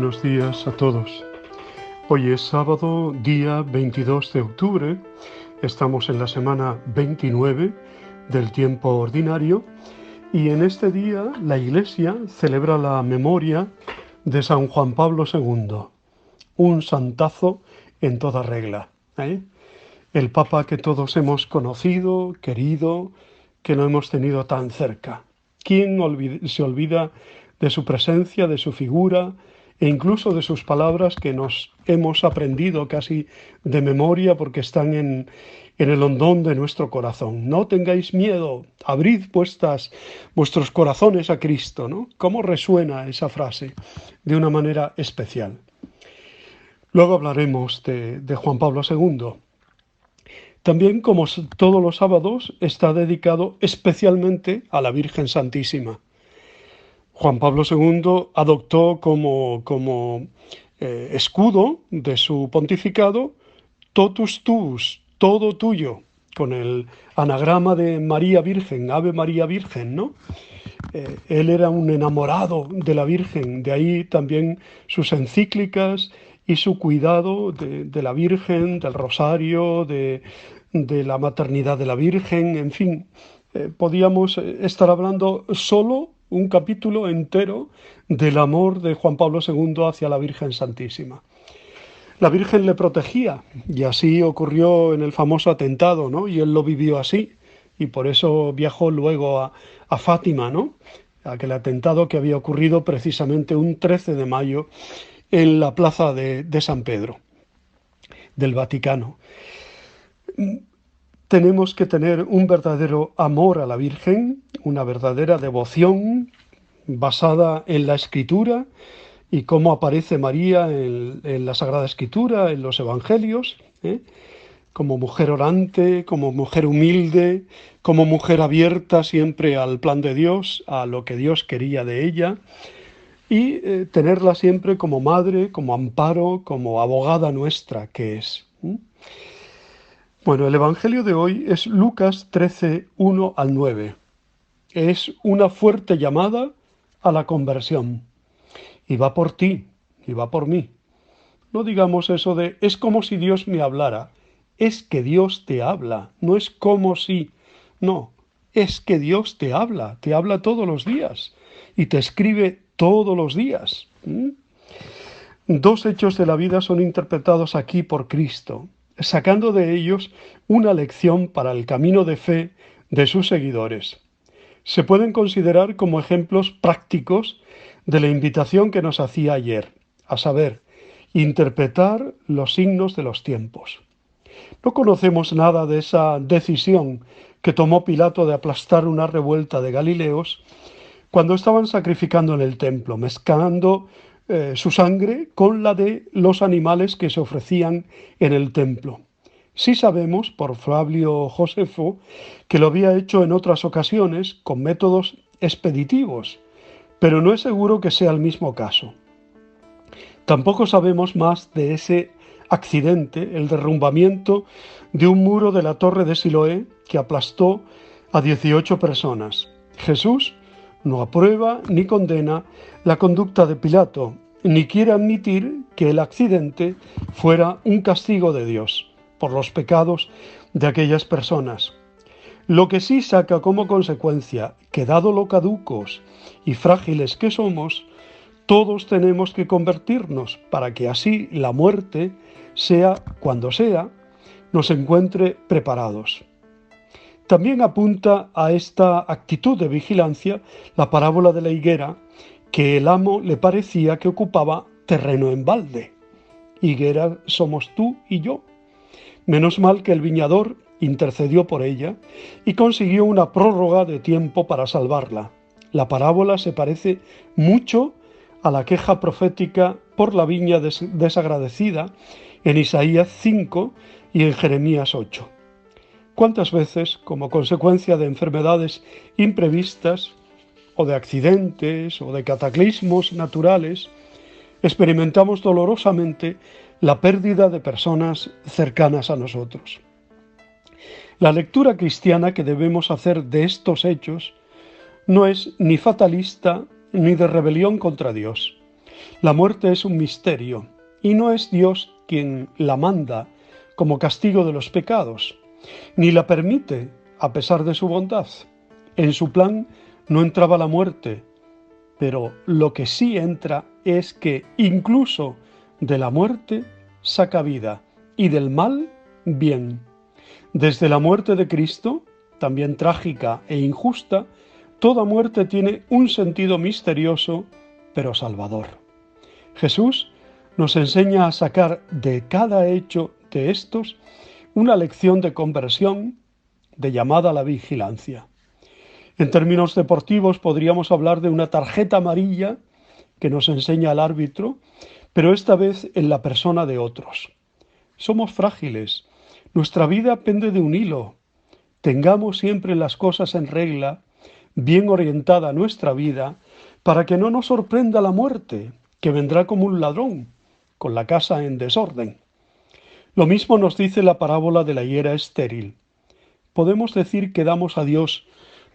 Buenos días a todos. Hoy es sábado, día 22 de octubre. Estamos en la semana 29 del tiempo ordinario y en este día la Iglesia celebra la memoria de San Juan Pablo II, un santazo en toda regla, El Papa que todos hemos conocido, querido, que no hemos tenido tan cerca. ¿Quién se olvida de su presencia, de su figura e incluso de sus palabras que nos hemos aprendido casi de memoria porque están en el hondón de nuestro corazón? No tengáis miedo, abrid vuestros corazones a Cristo, ¿no? ¿Cómo resuena esa frase de una manera especial? Luego hablaremos de Juan Pablo II. También, como todos los sábados, está dedicado especialmente a la Virgen Santísima. Juan Pablo II adoptó como escudo de su pontificado totus tuus, todo tuyo, con el anagrama de María Virgen, Ave María Virgen, ¿no? Él era un enamorado de la Virgen, de ahí también sus encíclicas y su cuidado de la Virgen, del Rosario, de la maternidad de la Virgen, en fin. Podíamos estar hablando solo un capítulo entero del amor de Juan Pablo II hacia la Virgen Santísima. La Virgen le protegía y así ocurrió en el famoso atentado, ¿no? Y él lo vivió así y por eso viajó luego a Fátima, ¿no? Aquel atentado que había ocurrido precisamente un 13 de mayo en la plaza de San Pedro, del Vaticano. Tenemos que tener un verdadero amor a la Virgen, una verdadera devoción basada en la Escritura y cómo aparece María en la Sagrada Escritura, en los Evangelios, como mujer orante, como mujer humilde, como mujer abierta siempre al plan de Dios, a lo que Dios quería de ella, y tenerla siempre como madre, como amparo, como abogada nuestra que es. Bueno, el Evangelio de hoy es Lucas 13, 1 al 9. Es una fuerte llamada a la conversión. Y va por ti, y va por mí. No digamos eso de, es como si Dios me hablara. Es que Dios te habla, no es como si. No, es que Dios te habla todos los días y te escribe todos los días. Dos hechos de la vida son interpretados aquí por Cristo, sacando de ellos una lección para el camino de fe de sus seguidores. Se pueden considerar como ejemplos prácticos de la invitación que nos hacía ayer, a saber, interpretar los signos de los tiempos. No conocemos nada de esa decisión que tomó Pilato de aplastar una revuelta de Galileos cuando estaban sacrificando en el templo, mezclando su sangre con la de los animales que se ofrecían en el templo. Sí sabemos, por Flavio Josefo, que lo había hecho en otras ocasiones con métodos expeditivos, pero no es seguro que sea el mismo caso. Tampoco sabemos más de ese accidente, el derrumbamiento de un muro de la torre de Siloé que aplastó a 18 personas. Jesús no aprueba ni condena la conducta de Pilato, ni quiere admitir que el accidente fuera un castigo de Dios por los pecados de aquellas personas. Lo que sí saca como consecuencia que, dado lo caducos y frágiles que somos, todos tenemos que convertirnos para que así la muerte, sea cuando sea, nos encuentre preparados. También apunta a esta actitud de vigilancia la parábola de la higuera, que el amo le parecía que ocupaba terreno en balde. Higuera somos tú y yo. Menos mal que el viñador intercedió por ella y consiguió una prórroga de tiempo para salvarla. La parábola se parece mucho a la queja profética por la viña desagradecida en Isaías 5 y en Jeremías 8. ¿Cuántas veces, como consecuencia de enfermedades imprevistas, o de accidentes, o de cataclismos naturales, experimentamos dolorosamente la pérdida de personas cercanas a nosotros? La lectura cristiana que debemos hacer de estos hechos no es ni fatalista ni de rebelión contra Dios. La muerte es un misterio y no es Dios quien la manda como castigo de los pecados, ni la permite a pesar de su bondad. En su plan no entraba la muerte, pero lo que sí entra es que incluso de la muerte saca vida y del mal bien. Desde la muerte de Cristo, también trágica e injusta, toda muerte tiene un sentido misterioso, pero salvador. Jesús nos enseña a sacar de cada hecho de estos una lección de conversión, de llamada a la vigilancia. En términos deportivos podríamos hablar de una tarjeta amarilla que nos enseña al árbitro, pero esta vez en la persona de otros. Somos frágiles, nuestra vida pende de un hilo. Tengamos siempre las cosas en regla, bien orientada nuestra vida, para que no nos sorprenda la muerte, que vendrá como un ladrón, con la casa en desorden. Lo mismo nos dice la parábola de la higuera estéril. ¿Podemos decir que damos a Dios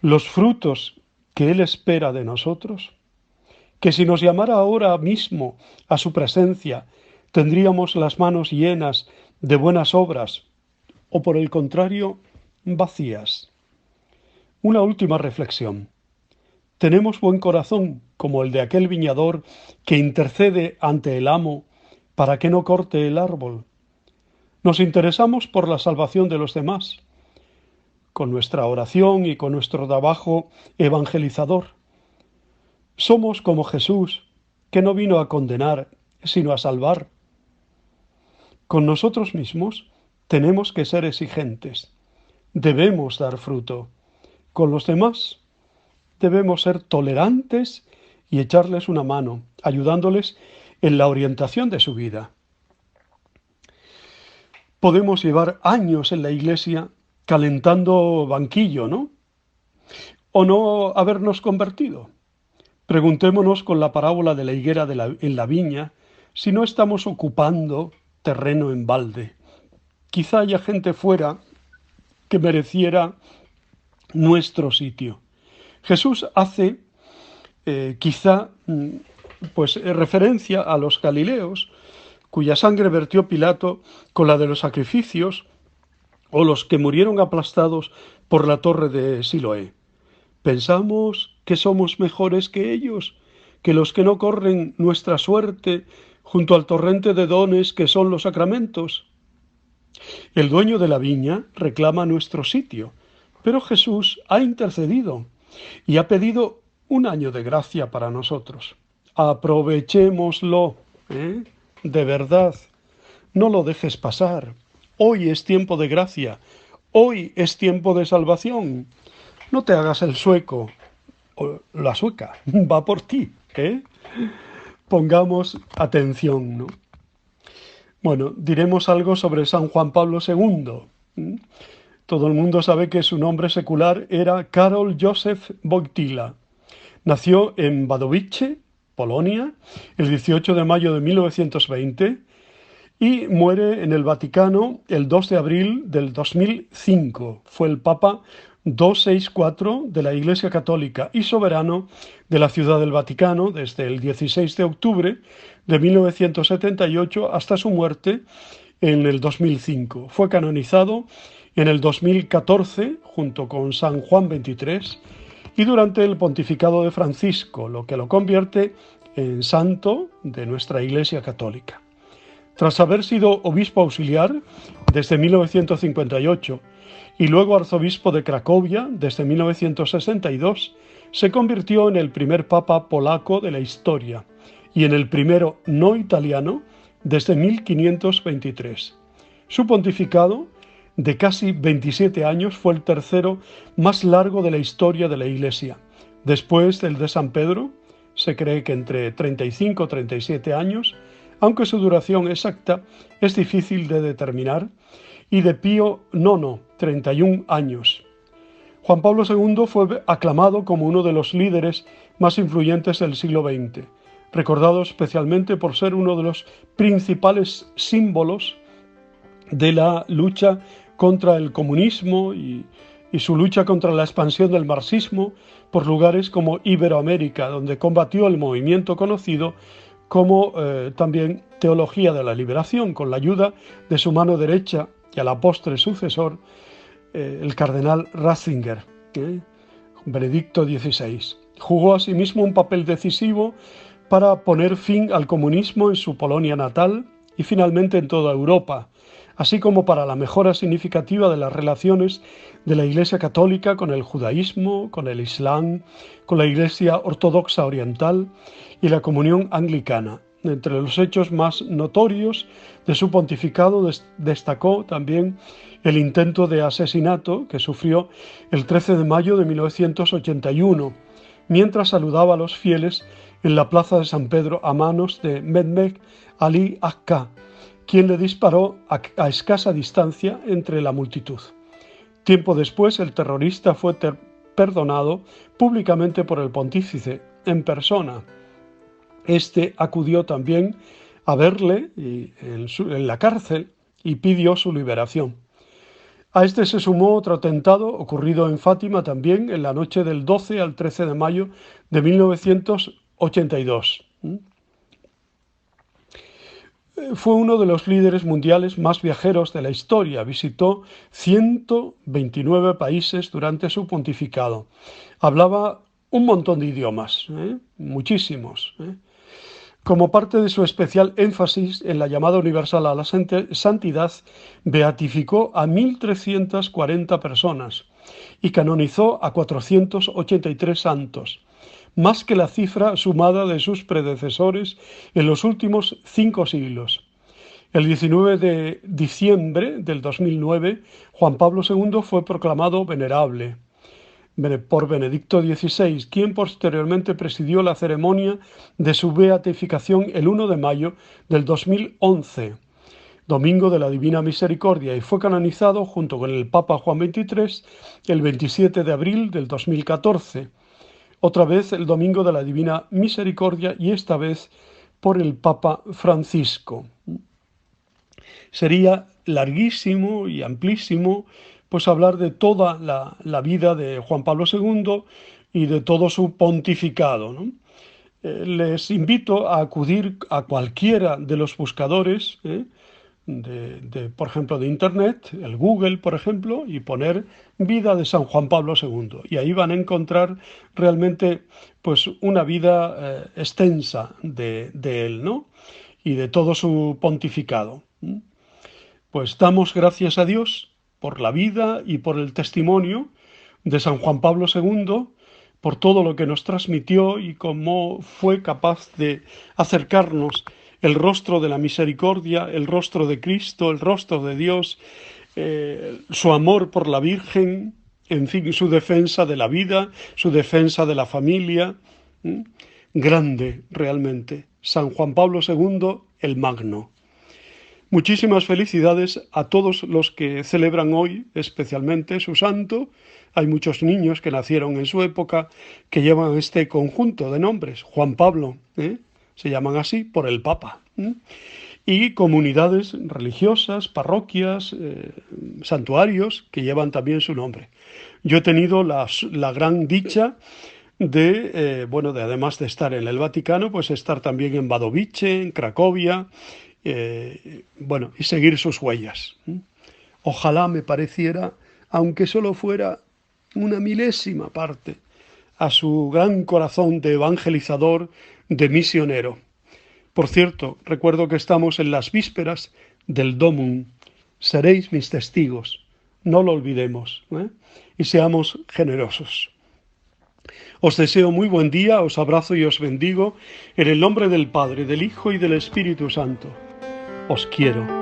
los frutos que Él espera de nosotros? Que si nos llamara ahora mismo a su presencia, tendríamos las manos llenas de buenas obras, o por el contrario, vacías. Una última reflexión. ¿Tenemos buen corazón como el de aquel viñador que intercede ante el amo para que no corte el árbol? ¿Nos interesamos por la salvación de los demás, con nuestra oración y con nuestro trabajo evangelizador? Somos como Jesús, que no vino a condenar, sino a salvar. Con nosotros mismos tenemos que ser exigentes. Debemos dar fruto. Con los demás debemos ser tolerantes y echarles una mano, ayudándoles en la orientación de su vida. Podemos llevar años en la iglesia calentando banquillo, ¿no? O no habernos convertido. Preguntémonos con la parábola de la higuera en la viña si no estamos ocupando terreno en balde. Quizá haya gente fuera que mereciera nuestro sitio. Jesús hace referencia a los galileos cuya sangre vertió Pilato con la de los sacrificios, o los que murieron aplastados por la torre de Siloé. ¿Pensamos que somos mejores que ellos, que los que no corren nuestra suerte junto al torrente de dones que son los sacramentos? El dueño de la viña reclama nuestro sitio, pero Jesús ha intercedido y ha pedido un año de gracia para nosotros. Aprovechémoslo, de verdad. No lo dejes pasar. Hoy es tiempo de gracia. Hoy es tiempo de salvación. No te hagas el sueco o la sueca. Va por ti, Pongamos atención, ¿no? Bueno, diremos algo sobre San Juan Pablo II. Todo el mundo sabe que su nombre secular era Karol Józef Wojtyła. Nació en Wadowice, Polonia, el 18 de mayo de 1920 y muere en el Vaticano el 2 de abril del 2005. Fue el Papa 264 de la Iglesia Católica y soberano de la Ciudad del Vaticano desde el 16 de octubre de 1978 hasta su muerte en el 2005. Fue canonizado en el 2014 junto con San Juan XXIII y durante el pontificado de Francisco, lo que lo convierte en santo de nuestra Iglesia Católica. Tras haber sido obispo auxiliar desde 1958 y luego arzobispo de Cracovia desde 1962, se convirtió en el primer papa polaco de la historia y en el primero no italiano desde 1523. Su pontificado, de casi 27 años, fue el tercero más largo de la historia de la Iglesia. Después del de San Pedro, se cree que entre 35 y 37 años, aunque su duración exacta es difícil de determinar, y de Pío IX, 31 años. Juan Pablo II fue aclamado como uno de los líderes más influyentes del siglo XX, recordado especialmente por ser uno de los principales símbolos de la lucha contra el comunismo y su lucha contra la expansión del marxismo por lugares como Iberoamérica, donde combatió el movimiento conocido como también Teología de la Liberación, con la ayuda de su mano derecha y al apóstol sucesor, el cardenal Ratzinger, Benedicto XVI. Jugó asimismo un papel decisivo para poner fin al comunismo en su Polonia natal y finalmente en toda Europa, así como para la mejora significativa de las relaciones de la Iglesia Católica con el judaísmo, con el Islam, con la Iglesia Ortodoxa Oriental y la Comunión Anglicana. Entre los hechos más notorios de su pontificado destacó también el intento de asesinato que sufrió el 13 de mayo de 1981, mientras saludaba a los fieles en la plaza de San Pedro a manos de Mehmet Ali Akka, quien le disparó a escasa distancia entre la multitud. Tiempo después, el terrorista fue perdonado públicamente por el pontífice en persona. Este acudió también a verle en la cárcel y pidió su liberación. A este se sumó otro atentado ocurrido en Fátima también en la noche del 12 al 13 de mayo de 1982. Fue uno de los líderes mundiales más viajeros de la historia. Visitó 129 países durante su pontificado. Hablaba un montón de idiomas, muchísimos. Como parte de su especial énfasis en la llamada universal a la santidad, beatificó a 1.340 personas y canonizó a 483 santos, más que la cifra sumada de sus predecesores en los últimos 5 siglos. El 19 de diciembre del 2009, Juan Pablo II fue proclamado venerable por Benedicto XVI, quien posteriormente presidió la ceremonia de su beatificación el 1 de mayo del 2011, Domingo de la Divina Misericordia, y fue canonizado junto con el Papa Juan XXIII el 27 de abril del 2014, otra vez el Domingo de la Divina Misericordia y esta vez por el Papa Francisco. Sería larguísimo y amplísimo pues hablar de toda la vida de Juan Pablo II y de todo su pontificado, ¿no? Les invito a acudir a cualquiera de los buscadores, por ejemplo, de Internet, el Google, por ejemplo, y poner vida de San Juan Pablo II. Y ahí van a encontrar realmente pues, una vida extensa de él, ¿no? Y de todo su pontificado. Pues damos gracias a Dios por la vida y por el testimonio de San Juan Pablo II, por todo lo que nos transmitió y cómo fue capaz de acercarnos el rostro de la misericordia, el rostro de Cristo, el rostro de Dios, su amor por la Virgen, en fin, su defensa de la vida, su defensa de la familia. Grande, realmente. San Juan Pablo II, el Magno. Muchísimas felicidades a todos los que celebran hoy, especialmente su santo. Hay muchos niños que nacieron en su época que llevan este conjunto de nombres, Juan Pablo, se llaman así por el Papa. Y comunidades religiosas, parroquias, santuarios que llevan también su nombre. Yo he tenido la gran dicha de además de estar en el Vaticano, pues estar también en Wadowice, en Cracovia, y seguir sus huellas. Ojalá me pareciera, aunque solo fuera una milésima parte, a su gran corazón de evangelizador, de misionero. Por cierto, recuerdo que estamos en las vísperas del Domum. Seréis mis testigos, no lo olvidemos, y seamos generosos. Os deseo muy buen día, os abrazo y os bendigo en el nombre del Padre, del Hijo y del Espíritu Santo. Os quiero.